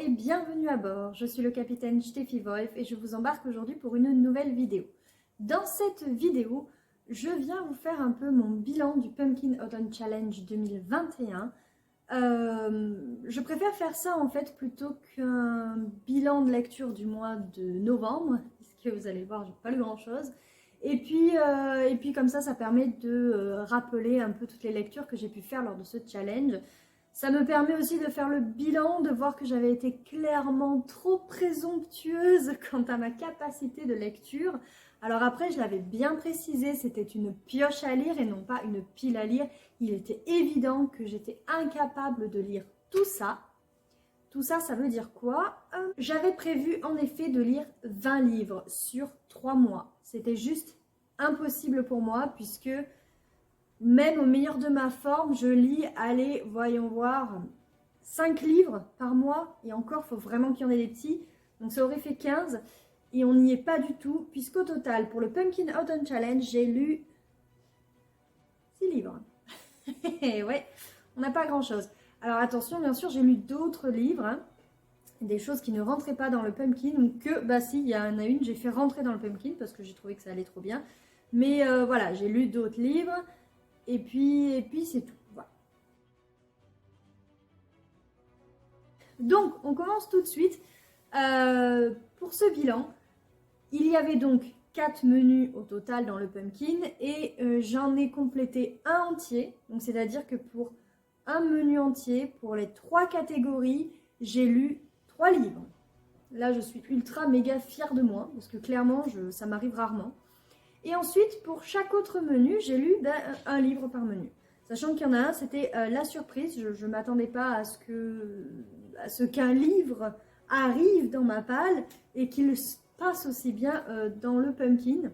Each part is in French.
et bienvenue à bord, je suis le capitaine Steffi Wolf et je vous embarque aujourd'hui pour une nouvelle vidéo. Dans cette vidéo, je viens vous faire un peu mon bilan du Pumpkin Autumn Challenge 2021. Je préfère faire ça en fait plutôt qu'un bilan de lecture du mois de novembre, puisque vous allez voir, j'ai pas lu grand chose. Et puis comme ça permet de rappeler un peu toutes les lectures que j'ai pu faire lors de ce challenge. Ça me permet aussi de faire le bilan, de voir que j'avais été clairement trop présomptueuse quant à ma capacité de lecture. Alors après, je l'avais bien précisé, c'était une pioche à lire et non pas une pile à lire. Il était évident que j'étais incapable de lire tout ça. Tout ça, ça veut dire quoi? J'avais prévu en effet de lire 20 livres sur 3 mois. C'était juste impossible pour moi puisque même au meilleur de ma forme, je lis, allez, voyons voir, 5 livres par mois. Et encore, il faut vraiment qu'il y en ait des petits. Donc ça aurait fait 15. Et on n'y est pas du tout, puisqu'au total, pour le Pumpkin Autumn Challenge, j'ai lu 6 livres. Ouais, on n'a pas grand-chose. Alors attention, bien sûr, j'ai lu d'autres livres, hein, des choses qui ne rentraient pas dans le Pumpkin, ou que, bah si, il y en a une, j'ai fait rentrer dans le Pumpkin, parce que j'ai trouvé que ça allait trop bien. Mais voilà, j'ai lu d'autres livres. Et puis c'est tout. Voilà. Donc, on commence tout de suite. Pour ce bilan, il y avait donc 4 menus au total dans le Pumpkin et j'en ai complété un entier. Donc, c'est-à-dire que pour un menu entier, pour les 3 catégories, j'ai lu 3 livres. Là, je suis ultra méga fière de moi parce que clairement, ça m'arrive rarement. Et ensuite, pour chaque autre menu, j'ai lu un livre par menu. Sachant qu'il y en a un, c'était la surprise. Je ne m'attendais pas à ce qu'un livre arrive dans ma palle et qu'il passe aussi bien dans le Pumpkin.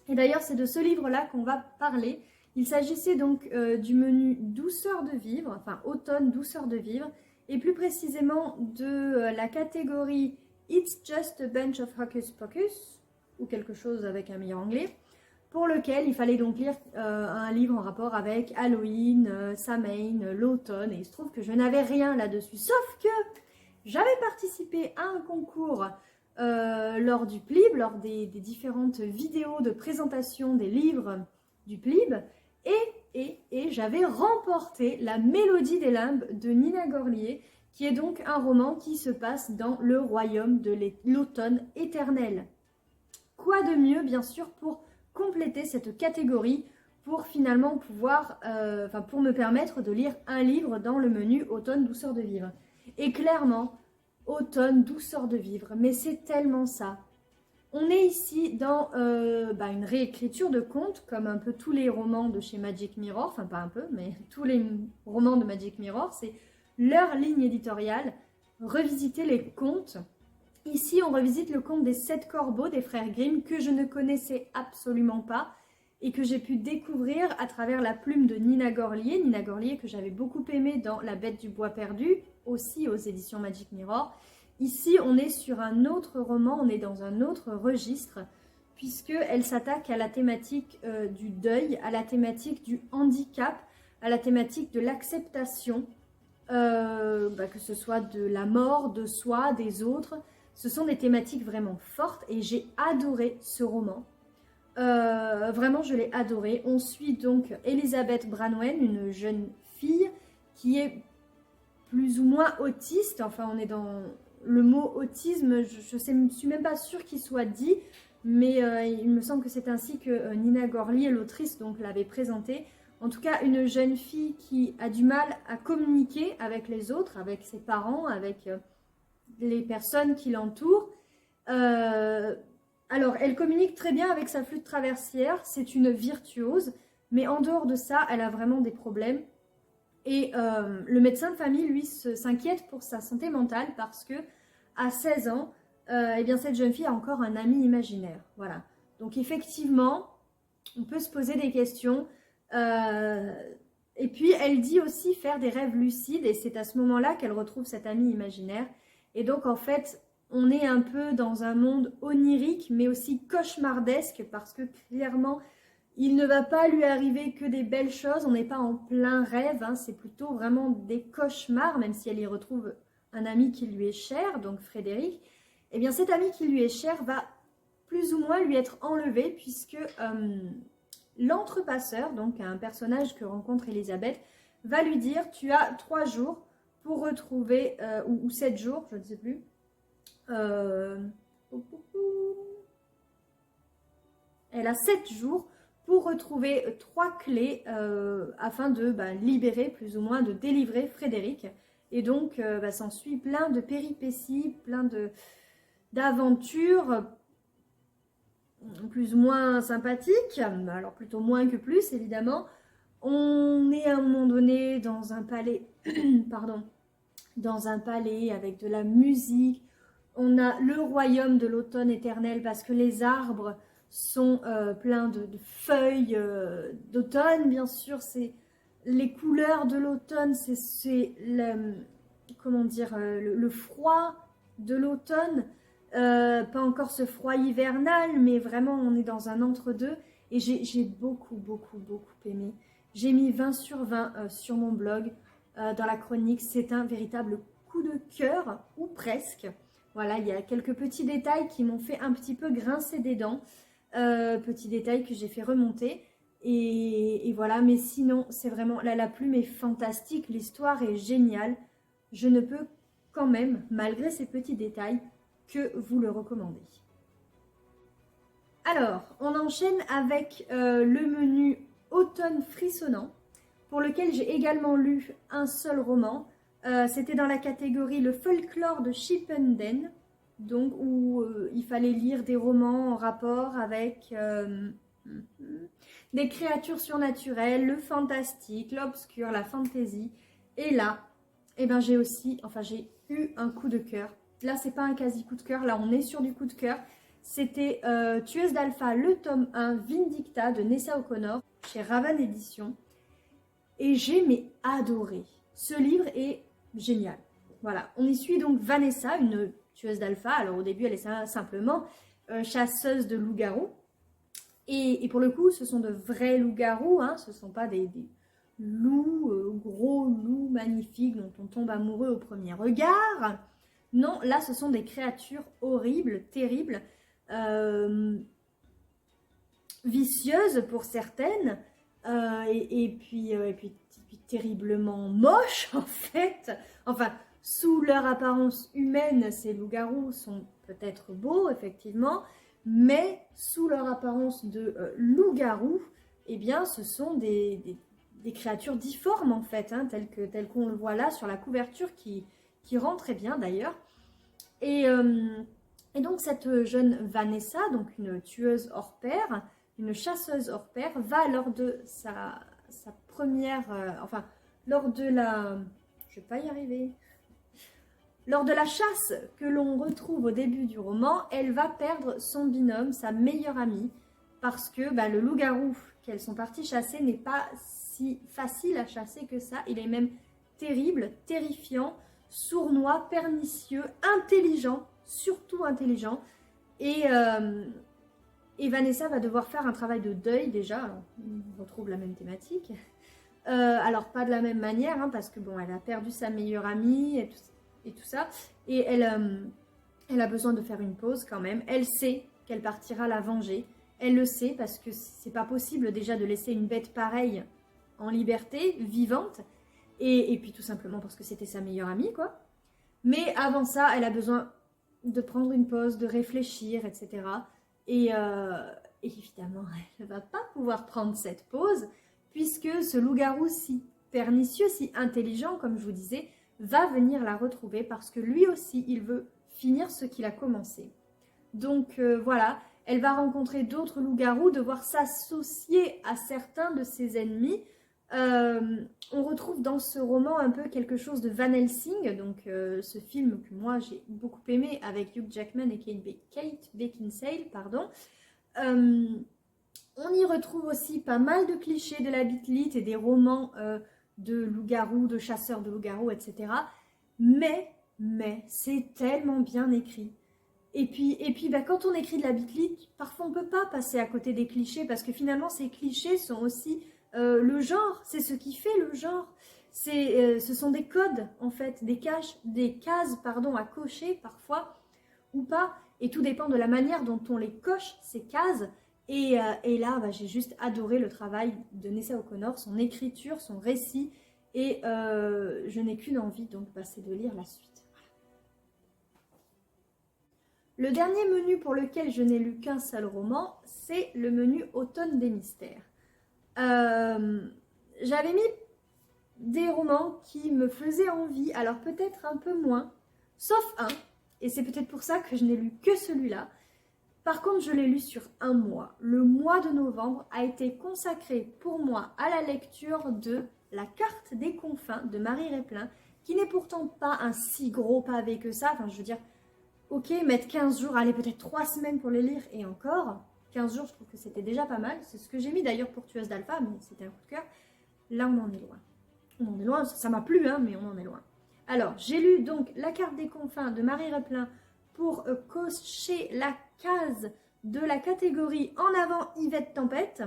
Et d'ailleurs, c'est de ce livre-là qu'on va parler. Il s'agissait donc du menu douceur de vivre, enfin automne douceur de vivre, et plus précisément de la catégorie It's just a bunch of hocus pocus, ou quelque chose avec un meilleur anglais, pour lequel il fallait donc lire un livre en rapport avec Halloween, Samhain, l'automne, et il se trouve que je n'avais rien là-dessus, sauf que j'avais participé à un concours lors du PLIB, lors des différentes vidéos de présentation des livres du PLIB, et j'avais remporté La Mélodie des limbes de Nina Gorlier, qui est donc un roman qui se passe dans le royaume de l'automne éternel. Quoi de mieux, bien sûr, pour compléter cette catégorie, pour finalement pouvoir, pour me permettre de lire un livre dans le menu Automne douceur de vivre. Et clairement, Automne douceur de vivre, mais c'est tellement ça. On est ici dans une réécriture de contes, comme un peu tous les romans de chez Magic Mirror, enfin pas un peu, mais tous les romans de Magic Mirror, c'est leur ligne éditoriale, revisiter les contes. Ici, on revisite le conte des 7 corbeaux des frères Grimm que je ne connaissais absolument pas et que j'ai pu découvrir à travers la plume de Nina Gorlier. Nina Gorlier que j'avais beaucoup aimé dans La Bête du Bois perdu, aussi aux éditions Magic Mirror. Ici, on est sur un autre roman, on est dans un autre registre puisqu'elle s'attaque à la thématique du deuil, à la thématique du handicap, à la thématique de l'acceptation, que ce soit de la mort, de soi, des autres. Ce sont des thématiques vraiment fortes et j'ai adoré ce roman. Vraiment, je l'ai adoré. On suit donc Elisabeth Branwen, une jeune fille qui est plus ou moins autiste. Enfin, on est dans le mot autisme. Je ne suis même pas sûre qu'il soit dit, mais il me semble que c'est ainsi que Nina Gorlier, l'autrice, donc l'avait présenté. En tout cas, une jeune fille qui a du mal à communiquer avec les autres, avec ses parents, avec les personnes qui l'entourent. Alors, elle communique très bien avec sa flûte traversière, c'est une virtuose, mais en dehors de ça, elle a vraiment des problèmes. Et le médecin de famille, lui, s'inquiète pour sa santé mentale parce que à 16 ans, cette jeune fille a encore un ami imaginaire. Voilà. Donc, effectivement, on peut se poser des questions. Et puis, elle dit aussi faire des rêves lucides et c'est à ce moment-là qu'elle retrouve cet ami imaginaire. Et donc, en fait, on est un peu dans un monde onirique, mais aussi cauchemardesque, parce que clairement, il ne va pas lui arriver que des belles choses. On n'est pas en plein rêve, hein, c'est plutôt vraiment des cauchemars, même si elle y retrouve un ami qui lui est cher, donc Frédéric, eh bien cet ami qui lui est cher va plus ou moins lui être enlevé puisque l'entrepasseur, donc un personnage que rencontre Elisabeth, va lui dire tu as 3 jours pour retrouver, ou 7 jours, je ne sais plus. Elle a 7 jours pour retrouver 3 clés afin de libérer, plus ou moins, de délivrer Frédéric. Et donc, s'ensuit plein de péripéties, plein d'aventures plus ou moins sympathiques, alors plutôt moins que plus, évidemment. On est à un moment donné dans un palais, pardon, dans un palais avec de la musique. On a le royaume de l'automne éternel parce que les arbres sont pleins de feuilles d'automne, bien sûr. C'est les couleurs de l'automne, c'est comment dire, le froid de l'automne. Pas encore ce froid hivernal, mais vraiment on est dans un entre-deux. Et j'ai beaucoup aimé. J'ai mis 20 sur 20 sur mon blog, dans la chronique. C'est un véritable coup de cœur, ou presque. Voilà, il y a quelques petits détails qui m'ont fait un petit peu grincer des dents. Petits détails que j'ai fait remonter. Et voilà, mais sinon, c'est vraiment... la plume est fantastique, l'histoire est géniale. Je ne peux quand même, malgré ces petits détails, que vous le recommander. Alors, on enchaîne avec le menu Automne frissonnant, pour lequel j'ai également lu un seul roman. C'était dans la catégorie Le folklore de Chippenden, donc où il fallait lire des romans en rapport avec des créatures surnaturelles, le fantastique, l'obscur, la fantasy. Et là, eh ben, j'ai eu un coup de cœur. Là, c'est pas un quasi coup de cœur, là on est sur du coup de cœur. C'était Tueuse d'Alpha, le tome 1, Vindicta de Nessa O'Connor, chez Raven Éditions. Et j'ai adoré. Ce livre est génial. Voilà, on y suit donc Vanessa, une tueuse d'alpha. Alors au début, elle est simplement chasseuse de loups-garous. Et pour le coup, ce sont de vrais loups-garous, hein. Ce ne sont pas des loups, gros loups magnifiques dont on tombe amoureux au premier regard. Non, là, ce sont des créatures horribles, terribles, vicieuses pour certaines, et puis terriblement moches en fait. Enfin, sous leur apparence humaine, ces loups-garous sont peut-être beaux, effectivement, mais sous leur apparence de loups-garous, eh bien, ce sont des créatures difformes en fait, hein, telles qu'on le voit là sur la couverture qui rend très bien d'ailleurs. Et donc cette jeune Vanessa, donc une tueuse hors pair, une chasseuse hors pair, va lors de sa première, lors de la, je vais pas y arriver, lors de la chasse que l'on retrouve au début du roman, elle va perdre son binôme, sa meilleure amie, parce que le loup-garou qu'elles sont parties chasser n'est pas si facile à chasser que ça. Il est même terrible, terrifiant, sournois, pernicieux, intelligent, surtout intelligent. Et Vanessa va devoir faire un travail de deuil déjà. Alors, on retrouve la même thématique. Alors pas de la même manière, hein, parce que bon, elle a perdu sa meilleure amie et tout ça. Et elle a besoin de faire une pause quand même. Elle sait qu'elle partira la venger. Elle le sait parce que c'est pas possible déjà de laisser une bête pareille en liberté, vivante. Et puis tout simplement parce que c'était sa meilleure amie, quoi. Mais avant ça, elle a besoin de prendre une pause, de réfléchir, etc. Et évidemment, elle ne va pas pouvoir prendre cette pause puisque ce loup-garou si pernicieux, si intelligent, comme je vous disais, va venir la retrouver parce que lui aussi, il veut finir ce qu'il a commencé. Donc voilà, elle va rencontrer d'autres loups-garous, devoir s'associer à certains de ses ennemis. On retrouve dans ce roman un peu quelque chose de Van Helsing, donc ce film que moi j'ai beaucoup aimé avec Hugh Jackman et Kate Beckinsale, pardon. On y retrouve aussi pas mal de clichés de la Beat-Lit et des romans de loups-garous, de chasseurs de loups-garous, etc. Mais c'est tellement bien écrit. Et puis quand on écrit de la Beat-Lit, parfois on ne peut pas passer à côté des clichés parce que finalement ces clichés sont aussi le genre, c'est ce qui fait le genre. Ce sont des codes, en fait, des cases, pardon, à cocher parfois, ou pas. Et tout dépend de la manière dont on les coche, ces cases. Et là, j'ai juste adoré le travail de Nessa O'Connor, son écriture, son récit. Et je n'ai qu'une envie, donc c'est de lire la suite. Le dernier menu pour lequel je n'ai lu qu'un seul roman, c'est le menu Automne des mystères. J'avais mis des romans qui me faisaient envie, alors peut-être un peu moins, sauf un, et c'est peut-être pour ça que je n'ai lu que celui-là. Par contre, je l'ai lu sur un mois. Le mois de novembre a été consacré pour moi à la lecture de La carte des confins de Marie Replin, qui n'est pourtant pas un si gros pavé que ça. Enfin, je veux dire, ok, mettre 15 jours, allez, peut-être 3 semaines pour les lire, et encore, 15 jours, je trouve que c'était déjà pas mal. C'est ce que j'ai mis d'ailleurs pour Tueuse d'Alpha, mais c'était un coup de cœur. Là, on en est loin. On en est loin, ça m'a plu, hein, mais on en est loin. Alors, j'ai lu donc La carte des confins de Marie Replin pour cocher la case de la catégorie En avant Yvette Tempête,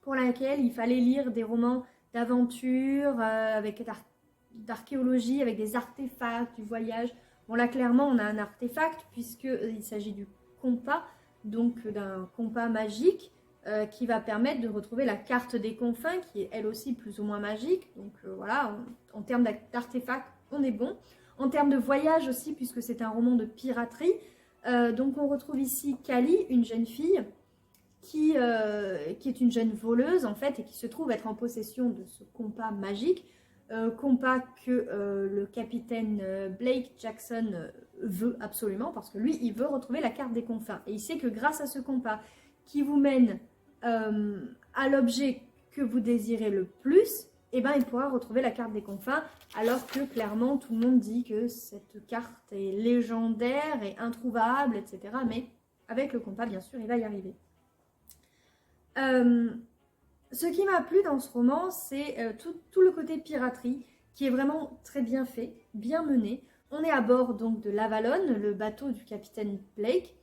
pour laquelle il fallait lire des romans d'aventure, avec d'archéologie, avec des artefacts, du voyage. Bon là clairement on a un artefact puisqu'il s'agit du compas, donc d'un compas magique qui va permettre de retrouver la carte des confins qui est elle aussi plus ou moins magique. Donc voilà, en termes d'artefacts on est bon. En termes de voyage aussi puisque c'est un roman de piraterie, donc on retrouve ici Kali, une jeune fille qui est une jeune voleuse en fait et qui se trouve être en possession de ce compas magique. Compas que le capitaine Blake Jackson veut absolument parce que lui il veut retrouver la carte des confins et il sait que grâce à ce compas qui vous mène à l'objet que vous désirez le plus, et il pourra retrouver la carte des confins alors que clairement tout le monde dit que cette carte est légendaire et introuvable, etc. Mais avec le compas bien sûr il va y arriver. Ce qui m'a plu dans ce roman, c'est tout le côté piraterie qui est vraiment très bien fait, bien mené. On est à bord donc de l'Avalon, le bateau du capitaine Blake.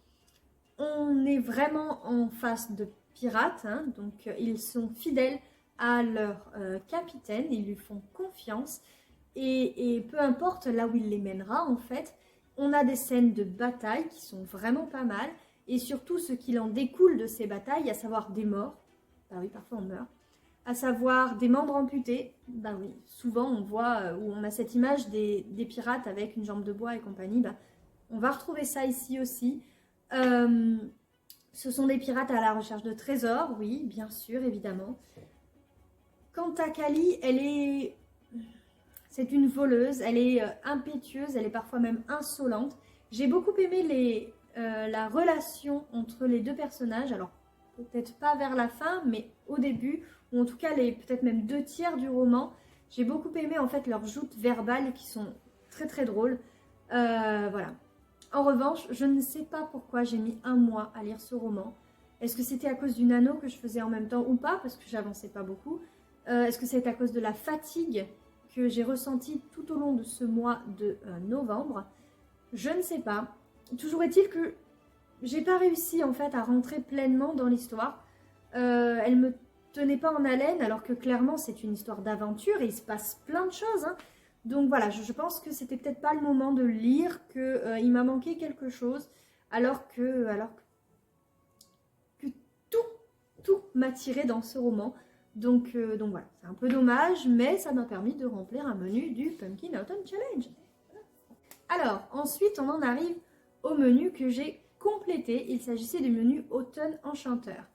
On est vraiment en face de pirates, hein, donc ils sont fidèles à leur capitaine, ils lui font confiance et peu importe là où il les mènera en fait, on a des scènes de bataille qui sont vraiment pas mal et surtout ce qu'il en découle de ces batailles, à savoir des morts. Bah oui, parfois on meurt. À savoir des membres amputés. Bah oui, souvent on voit où on a cette image des pirates avec une jambe de bois et compagnie. Bah, on va retrouver ça ici aussi. Ce sont des pirates à la recherche de trésors, oui, bien sûr, évidemment. Quant à Kali, c'est une voleuse, elle est impétueuse, elle est parfois même insolente. J'ai beaucoup aimé la relation entre les deux personnages. Alors, peut-être pas vers la fin, mais au début, ou en tout cas peut-être même 2/3 du roman. J'ai beaucoup aimé en fait leurs joutes verbales qui sont très très drôles. Voilà. En revanche, je ne sais pas pourquoi j'ai mis un mois à lire ce roman. Est-ce que c'était à cause du nano que je faisais en même temps ou pas, parce que j'avançais pas beaucoup. Est-ce que c'est à cause de la fatigue que j'ai ressentie tout au long de ce mois de novembre? Je ne sais pas. Toujours est-il que j'ai pas réussi en fait à rentrer pleinement dans l'histoire. Elle me tenait pas en haleine alors que clairement c'est une histoire d'aventure et il se passe plein de choses. Hein. Donc voilà, je pense que c'était peut-être pas le moment de lire, qu'il m'a manqué quelque chose alors que tout m'attirait dans ce roman. Donc voilà, c'est un peu dommage, mais ça m'a permis de remplir un menu du Pumpkin Autumn Challenge. Alors, ensuite on en arrive au menu que j'ai complété. Il s'agissait du menu Automne Enchanteur.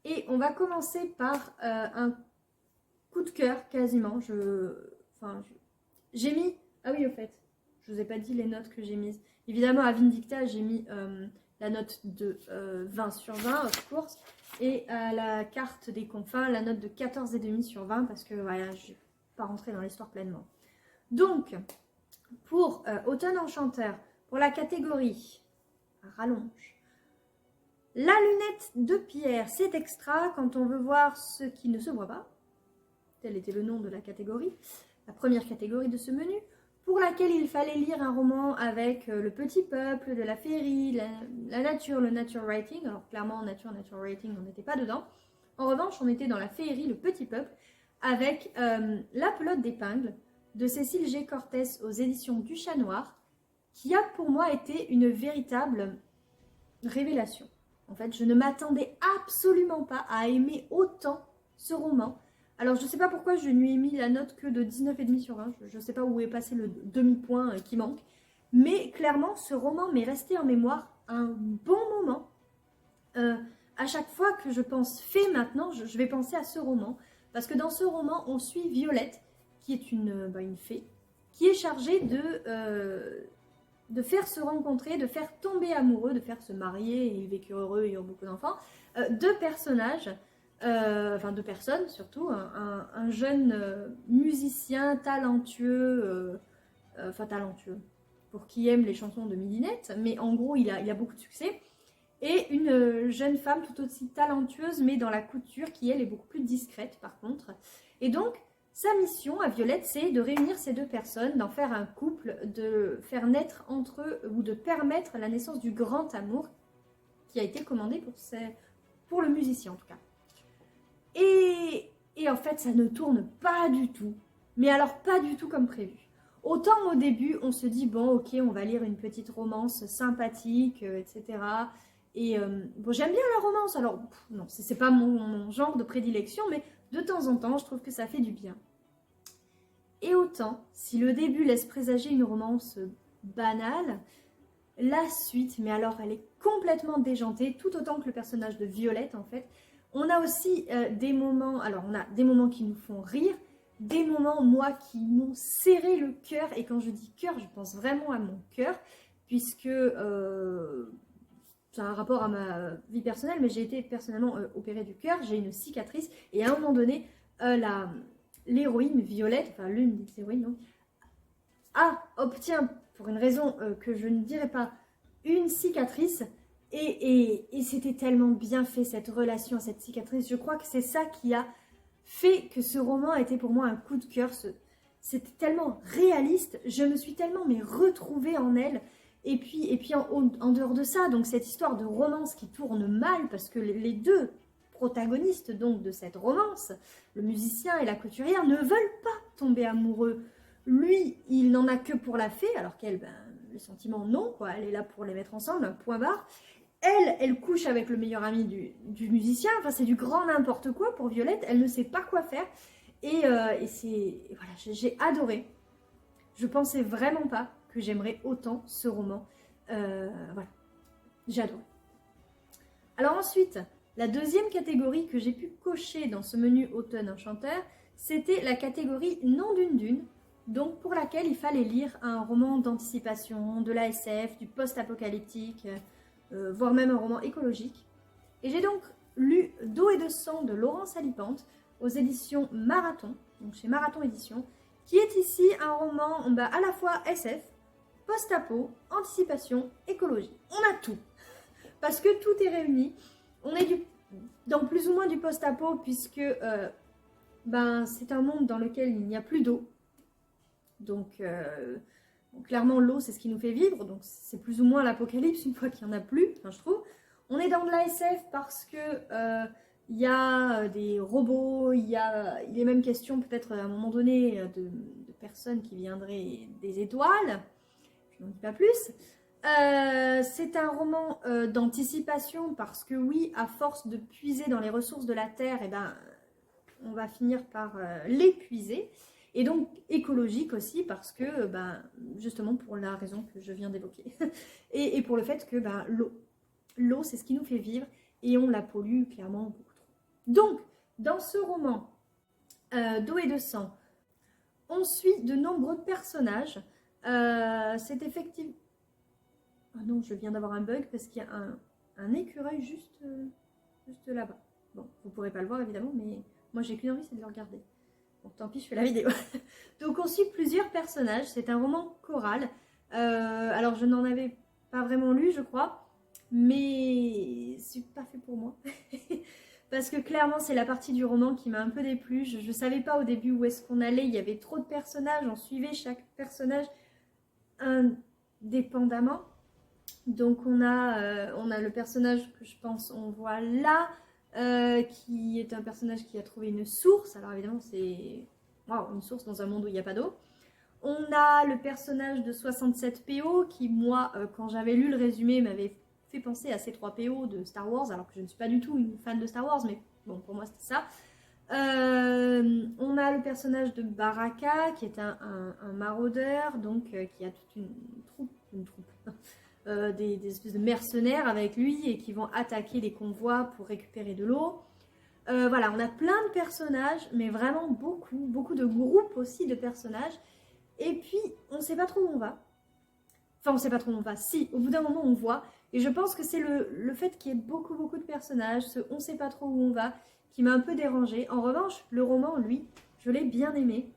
Et on va commencer par un coup de cœur quasiment. J'ai mis... Ah oui, au fait, je vous ai pas dit les notes que j'ai mises. Évidemment, à Vindicta, j'ai mis la note de 20 sur 20, of course. Et à la carte des confins, la note de 14,5 sur 20, parce que voilà, je n'ai pas rentré dans l'histoire pleinement. Donc, pour Automne Enchanteur, pour la catégorie rallonge. La lunette de pierre, c'est extra quand on veut voir ce qui ne se voit pas. Tel était le nom de la catégorie, la première catégorie de ce menu, pour laquelle il fallait lire un roman avec le petit peuple, de la féerie, la nature, le nature writing. Alors clairement, nature writing, on n'était pas dedans. En revanche, on était dans la féerie, le petit peuple, avec La pelote d'épingle de Cécile G. Cortès aux éditions du Chat Noir, qui a pour moi été une véritable révélation. En fait, je ne m'attendais absolument pas à aimer autant ce roman. Alors, je ne sais pas pourquoi je lui ai mis la note que de 19,5 sur 20. Je ne sais pas où est passé le demi-point qui manque. Mais clairement, ce roman m'est resté en mémoire un bon moment. À chaque fois que je pense fait maintenant, je vais penser à ce roman. Parce que dans ce roman, on suit Violette, qui est une fée, qui est chargée de faire se rencontrer, de faire tomber amoureux, de faire se marier et vécure heureux et ont beaucoup d'enfants, deux personnages, deux personnes surtout, un jeune musicien talentueux, talentueux, pour qui aime les chansons de Midinette, mais en gros il a beaucoup de succès, et une jeune femme tout aussi talentueuse, mais dans la couture, qui elle est beaucoup plus discrète par contre. Et donc, sa mission à Violette, c'est de réunir ces deux personnes, d'en faire un couple, de faire naître entre eux, ou de permettre la naissance du grand amour qui a été commandé pour le musicien en tout cas. Et en fait, ça ne tourne pas du tout, mais alors pas du tout comme prévu. Autant au début, on se dit, bon ok, on va lire une petite romance sympathique, etc. Et bon, j'aime bien la romance, alors non, c'est pas mon genre de prédilection, mais de temps en temps, je trouve que ça fait du bien. Et autant, si le début laisse présager une romance banale, la suite, mais alors elle est complètement déjantée, tout autant que le personnage de Violette en fait. On a aussi des moments, alors on a des moments qui nous font rire, des moments, moi, qui m'ont serré le cœur, et quand je dis cœur, je pense vraiment à mon cœur, puisque ça a un rapport à ma vie personnelle, mais j'ai été personnellement opérée du cœur, j'ai une cicatrice, et à un moment donné, l'héroïne Violette, enfin l'une des héroïnes, donc, obtient, pour une raison que je ne dirai pas, une cicatrice, et c'était tellement bien fait cette relation, cette cicatrice. Je crois que c'est ça qui a fait que ce roman a été pour moi un coup de cœur. C'était tellement réaliste, je me suis tellement retrouvée en elle. Et puis en dehors de ça, donc cette histoire de romance qui tourne mal, parce que les deux protagonistes donc de cette romance, le musicien et la couturière, ne veulent pas tomber amoureux. Lui, il n'en a que pour la fée, alors qu'elle, les sentiments non, quoi. Elle est là pour les mettre ensemble, un point barre. Elle couche avec le meilleur ami du musicien. Enfin, c'est du grand n'importe quoi pour Violette. Elle ne sait pas quoi faire. Et voilà, j'ai adoré. Je pensais vraiment pas que j'aimerais autant ce roman. Voilà, j'ai adoré. Alors ensuite, la deuxième catégorie que j'ai pu cocher dans ce menu automne enchanteur, c'était la catégorie nom d'une dune, donc pour laquelle il fallait lire un roman d'anticipation, de la SF, du post-apocalyptique, voire même un roman écologique. Et j'ai donc lu D'eau et de sang de Laurence Alipante aux éditions Marathon, donc chez Marathon Éditions, qui est ici un roman à la fois SF, post-apo, anticipation, écologie. On a tout, parce que tout est réuni. On est dans plus ou moins du post-apo, puisque c'est un monde dans lequel il n'y a plus d'eau. Donc clairement, l'eau, c'est ce qui nous fait vivre, donc c'est plus ou moins l'apocalypse une fois qu'il n'y en a plus, enfin, je trouve. On est dans de la SF parce que il y a des robots, il est même question peut-être à un moment donné de personnes qui viendraient des étoiles, je n'en dis pas plus. C'est un roman d'anticipation parce que oui, à force de puiser dans les ressources de la Terre, on va finir par l'épuiser. Et donc écologique aussi parce que, justement pour la raison que je viens d'évoquer. et pour le fait que l'eau, c'est ce qui nous fait vivre et on la pollue clairement beaucoup trop. Donc, dans ce roman D'eau et de sang, on suit de nombreux personnages. C'est effectivement... Ah non, je viens d'avoir un bug parce qu'il y a un écureuil juste là-bas. Bon, vous ne pourrez pas le voir évidemment, mais moi j'ai qu'une envie, c'est de le regarder. Bon, tant pis, je fais la vidéo. Donc on suit plusieurs personnages, c'est un roman choral. Alors je n'en avais pas vraiment lu, je crois, mais c'est pas fait pour moi. Parce que clairement, c'est la partie du roman qui m'a un peu déplu. Je ne savais pas au début où est-ce qu'on allait, il y avait trop de personnages, on suivait chaque personnage indépendamment. Donc on a le personnage que je pense on voit là, qui est un personnage qui a trouvé une source. Alors évidemment, c'est une source dans un monde où il n'y a pas d'eau. On a le personnage de 67PO qui, moi, quand j'avais lu le résumé, m'avait fait penser à C3PO de Star Wars, alors que je ne suis pas du tout une fan de Star Wars, mais bon, pour moi, c'était ça. On a le personnage de Baraka, qui est un maraudeur, donc qui a toute une troupe des espèces de mercenaires avec lui et qui vont attaquer les convois pour récupérer de l'eau. Voilà, on a plein de personnages, mais vraiment beaucoup de groupes aussi de personnages. Et puis, on ne sait pas trop où on va. Enfin, on ne sait pas trop où on va. Si, au bout d'un moment, on voit. Et je pense que c'est le fait qu'il y ait beaucoup de personnages, ce on ne sait pas trop où on va, qui m'a un peu dérangée. En revanche, le roman, lui, je l'ai bien aimé.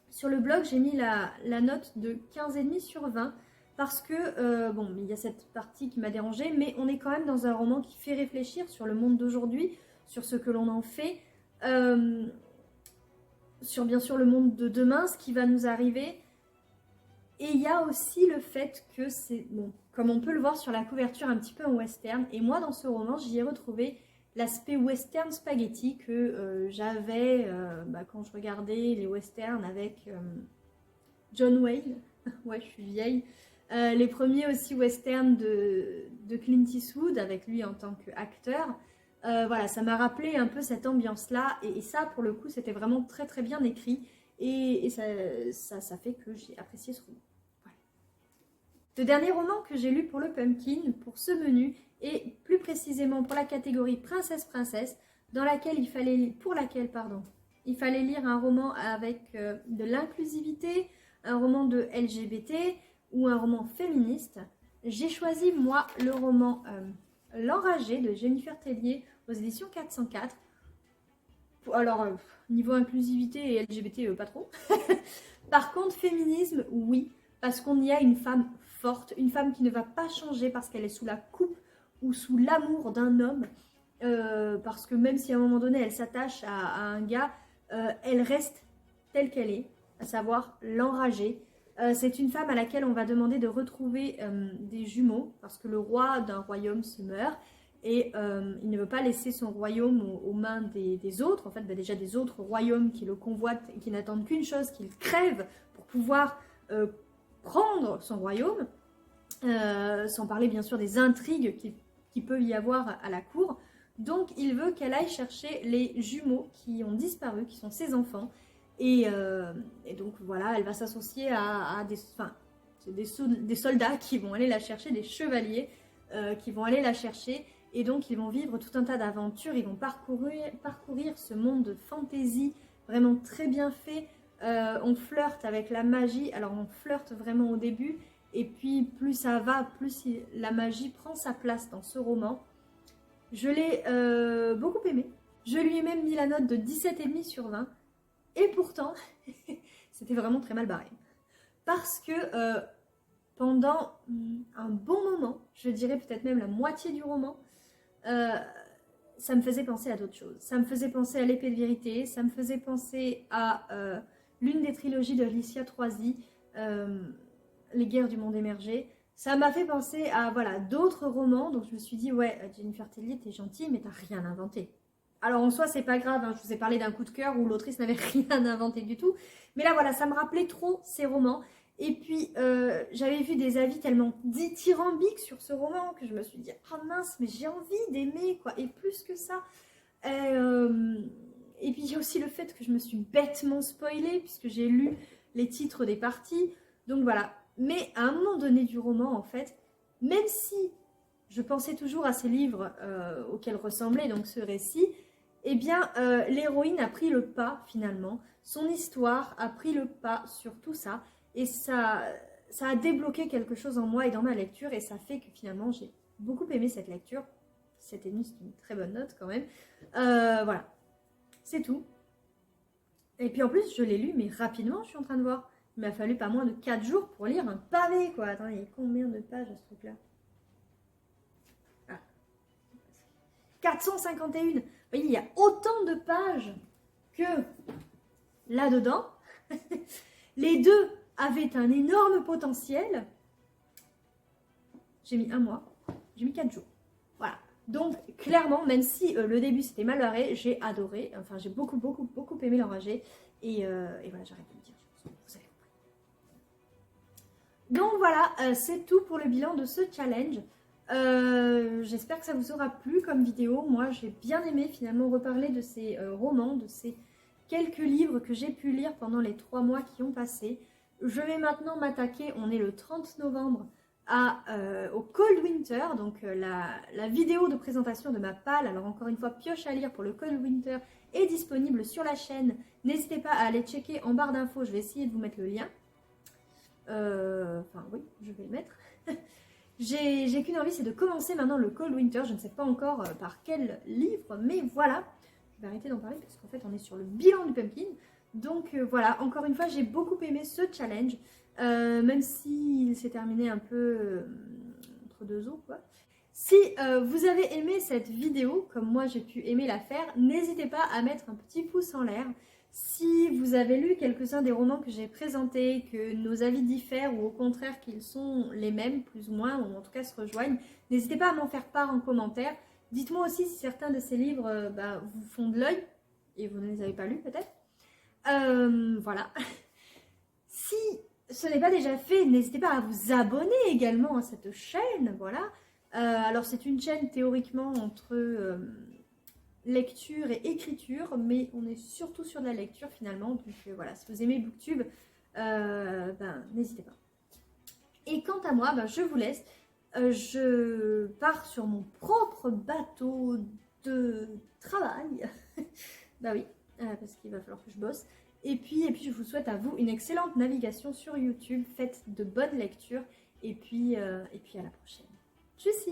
Sur le blog, j'ai mis la note de 15,5 sur 20 parce que, bon, il y a cette partie qui m'a dérangée, mais on est quand même dans un roman qui fait réfléchir sur le monde d'aujourd'hui, sur ce que l'on en fait, sur bien sûr le monde de demain, ce qui va nous arriver. Et il y a aussi le fait que c'est, bon, comme on peut le voir sur la couverture, un petit peu en western. Et moi, dans ce roman, j'y ai retrouvé l'aspect western spaghetti que j'avais quand je regardais les westerns avec John Wayne. Ouais, je suis vieille. Les premiers aussi westerns de Clint Eastwood avec lui en tant qu'acteur. Voilà, ça m'a rappelé un peu cette ambiance-là. Et ça, pour le coup, c'était vraiment très bien écrit. Et ça fait que j'ai apprécié ce roman. Voilà. Le dernier roman que j'ai lu pour le Pumpkin, pour ce menu, et plus précisément pour la catégorie Princesse, pour laquelle il fallait lire un roman avec de l'inclusivité, un roman de LGBT ou un roman féministe. J'ai choisi, moi, le roman L'Enragé de Jennifer Tellier aux éditions 404. Alors, niveau inclusivité et LGBT, pas trop. Par contre, féminisme, oui, parce qu'on y a une femme forte, une femme qui ne va pas changer parce qu'elle est sous la coupe ou sous l'amour d'un homme, parce que même si à un moment donné elle s'attache à un gars, elle reste telle qu'elle est, à savoir l'enragée. C'est une femme à laquelle on va demander de retrouver des jumeaux, parce que le roi d'un royaume se meurt, et il ne veut pas laisser son royaume aux mains des autres, en fait déjà des autres royaumes qui le convoitent et qui n'attendent qu'une chose, qu'il crève pour pouvoir prendre son royaume, sans parler bien sûr des intrigues qui peut y avoir à la cour. Donc il veut qu'elle aille chercher les jumeaux qui ont disparu, qui sont ses enfants. Et donc voilà, elle va s'associer à des soldats qui vont aller la chercher, des chevaliers qui vont aller la chercher. Et donc ils vont vivre tout un tas d'aventures, ils vont parcourir ce monde de fantaisie vraiment très bien fait. On flirte avec la magie, alors on flirte vraiment au début. Et puis plus ça va, plus la magie prend sa place dans ce roman. Je l'ai beaucoup aimé. Je lui ai même mis la note de 17,5 sur 20. Et pourtant, c'était vraiment très mal barré. Parce que pendant un bon moment, je dirais peut-être même la moitié du roman, ça me faisait penser à d'autres choses. Ça me faisait penser à l'épée de vérité, ça me faisait penser à l'une des trilogies de Alicia Troisi, Les guerres du monde émergé. Ça m'a fait penser à d'autres romans, donc je me suis dit, ouais, Jennifer Tellier, t'es gentille, mais t'as rien inventé. Alors en soi, c'est pas grave, hein, je vous ai parlé d'un coup de cœur où l'autrice n'avait rien inventé du tout. Mais là, voilà, ça me rappelait trop ces romans. Et puis, j'avais vu des avis tellement dithyrambiques sur ce roman que je me suis dit, ah mince, mais j'ai envie d'aimer, quoi. Et plus que ça. Et puis, il y a aussi le fait que je me suis bêtement spoilée puisque j'ai lu les titres des parties. Donc voilà. Mais à un moment donné du roman, en fait, même si je pensais toujours à ces livres auxquels ressemblait donc ce récit, eh bien, l'héroïne a pris le pas, finalement. Son histoire a pris le pas sur tout ça. Et ça a débloqué quelque chose en moi et dans ma lecture. Et ça fait que, finalement, j'ai beaucoup aimé cette lecture. 7,5, c'est une très bonne note, quand même. Voilà. C'est tout. Et puis, en plus, je l'ai lu, mais rapidement, je suis en train de voir. Il m'a fallu pas moins de 4 jours pour lire un pavé, quoi. Attendez, il y a combien de pages à ce truc-là ? 451. Vous voyez, il y a autant de pages que là-dedans. Les deux avaient un énorme potentiel. J'ai mis 1 mois. J'ai mis 4 jours. Voilà. Donc clairement, même si le début c'était mal barré, j'ai adoré, enfin j'ai beaucoup aimé l'enragé. Et voilà, j'arrête de me dire, vous avez compris. Donc voilà, c'est tout pour le bilan de ce challenge. J'espère que ça vous aura plu comme vidéo. Moi j'ai bien aimé finalement reparler de ces romans, de ces quelques livres que j'ai pu lire pendant les 3 mois qui ont passé. Je vais maintenant m'attaquer, on est le 30 novembre, au Cold Winter, donc la vidéo de présentation de ma palle. Alors encore une fois, pioche à lire pour le Cold Winter est disponible sur la chaîne. N'hésitez pas à aller checker en barre d'infos, je vais essayer de vous mettre le lien. Enfin oui, je vais le mettre. J'ai qu'une envie, c'est de commencer maintenant le Cold Winter. Je ne sais pas encore par quel livre, mais voilà. Je vais arrêter d'en parler parce qu'en fait on est sur le bilan du pumpkin. Donc voilà, encore une fois, j'ai beaucoup aimé ce challenge. Même s'il s'est terminé un peu entre deux eaux, quoi. Si vous avez aimé cette vidéo, comme moi j'ai pu aimer la faire, n'hésitez pas à mettre un petit pouce en l'air. Si vous avez lu quelques-uns des romans que j'ai présentés, que nos avis diffèrent ou au contraire qu'ils sont les mêmes, plus ou moins, ou en tout cas se rejoignent, n'hésitez pas à m'en faire part en commentaire. Dites-moi aussi si certains de ces livres vous font de l'œil, et vous ne les avez pas lus peut-être. Voilà. Si ce n'est pas déjà fait, n'hésitez pas à vous abonner également à cette chaîne, voilà. Alors c'est une chaîne théoriquement entre lecture et écriture, mais on est surtout sur de la lecture finalement, donc voilà, si vous aimez Booktube, n'hésitez pas. Et quant à moi, je vous laisse, je pars sur mon propre bateau de travail, oui, parce qu'il va falloir que je bosse. Et puis je vous souhaite à vous une excellente navigation sur YouTube, faites de bonnes lectures, et puis à la prochaine. Tchuss!